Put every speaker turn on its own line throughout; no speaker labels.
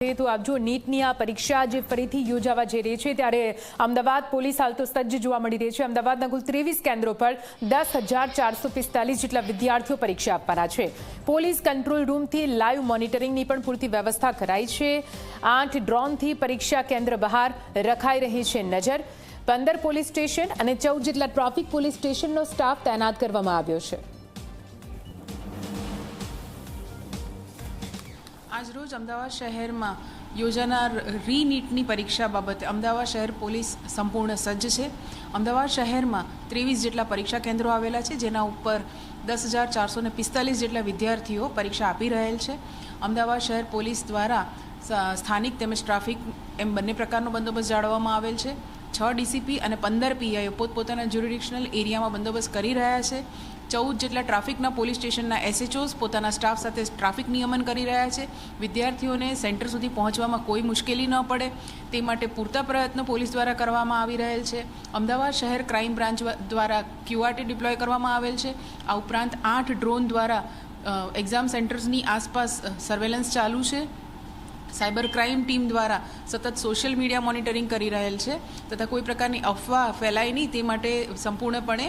તો આપ જો નીટની આ પરીક્ષા જે ફરીથી યોજાવા જઈ રહી છે ત્યારે અમદાવાદ પોલીસ હાલ તો સજ્જ જોવા મળી રહી છે। અમદાવાદના કુલ 23 કેન્દ્રો પર 10,445 જેટલા વિદ્યાર્થીઓ પરીક્ષા આપવાના છે। પોલીસ કંટ્રોલ રૂમથી લાઈવ મોનિટરિંગની પણ પૂરતી વ્યવસ્થા કરાઈ છે। 8 ડ્રોનથી પરીક્ષા કેન્દ્ર બહાર રખાઈ રહી છે નજર। 15 પોલીસ સ્ટેશન અને 14 જેટલા ટ્રાફિક પોલીસ સ્ટેશનનો સ્ટાફ તૈનાત કરવામાં આવ્યો છે।
આજરોજ અમદાવાદ શહેરમાં યોજાનાર રીનીટની પરીક્ષા બાબતે અમદાવાદ શહેર પોલીસ સંપૂર્ણ સજ્જ છે। અમદાવાદ શહેરમાં 23 જેટલા પરીક્ષા કેન્દ્રો આવેલા છે, જેના ઉપર 10,445 જેટલા વિદ્યાર્થીઓ પરીક્ષા આપી રહેલ છે। અમદાવાદ શહેર પોલીસ દ્વારા સ્થાનિક તેમજ ટ્રાફિક એમ બંને પ્રકારનો બંદોબસ્ત જાળવવામાં આવેલ છે। 6 ડીસીપી અને 15 પીઆઈઓ પોતપોતાના જ્યુરિડિક્શનલ એરિયામાં બંદોબસ્ત કરી રહ્યા છે। 14 જેટલા ટ્રાફિકના પોલીસ સ્ટેશનના એસએચઓસ પોતાના સ્ટાફ સાથે ટ્રાફિક નિયમન કરી રહ્યા છે। વિદ્યાર્થીઓને સેન્ટર સુધી પહોંચવામાં કોઈ મુશ્કેલી ન પડે તે માટે પૂરતા પ્રયત્નો પોલીસ દ્વારા કરવામાં આવી રહેલ છે। અમદાવાદ શહેર ક્રાઇમ બ્રાન્ચ દ્વારા ક્યુઆરટી ડિપ્લોય કરવામાં આવેલ છે। આ ઉપરાંત 8 ડ્રોન દ્વારા એક્ઝામ સેન્ટર્સની આસપાસ સર્વેલન્સ ચાલુ છે। સાયબર ક્રાઇમ ટીમ દ્વારા સતત સોશિયલ મીડિયા મોનિટરિંગ કરી રહેલ છે તથા કોઈ પ્રકારની અફવા ફેલાય નહીં તે માટે સંપૂર્ણપણે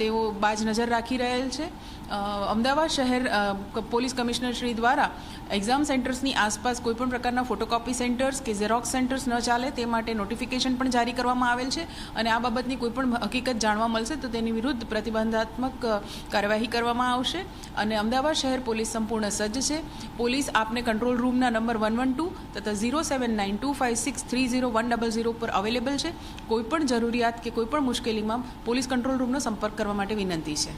તેઓ બાજ નજર રાખી રહેલ છે। અમદાવાદ શહેર પોલીસ કમિશનર શ્રી દ્વારા એક્ઝામ સેન્ટર્સની આસપાસ કોઈપણ પ્રકારના ફોટોકોપી સેન્ટર્સ કે ઝેરોક્સ સેન્ટર્સ ન ચાલે તે માટે નોટિફિકેશન પણ જારી કરવામાં આવેલ છે અને આ બાબતની કોઈપણ હકીકત જાણવા મળશે તો તેની વિરુદ્ધ પ્રતિબંધાત્મક કાર્યવાહી કરવામાં આવશે અને અમદાવાદ શહેર પોલીસ સંપૂર્ણ સજ્જ છે। પોલીસ આપને કંટ્રોલ રૂમના નંબર 112 તથા 07925630100 પર અવેલેબલ છે। કોઈપણ જરૂરિયાત કે કોઈપણ મુશ્કેલીમાં પોલીસ કંટ્રોલ રૂમનો સંપર્ક કરવા માટે વિનંતી છે।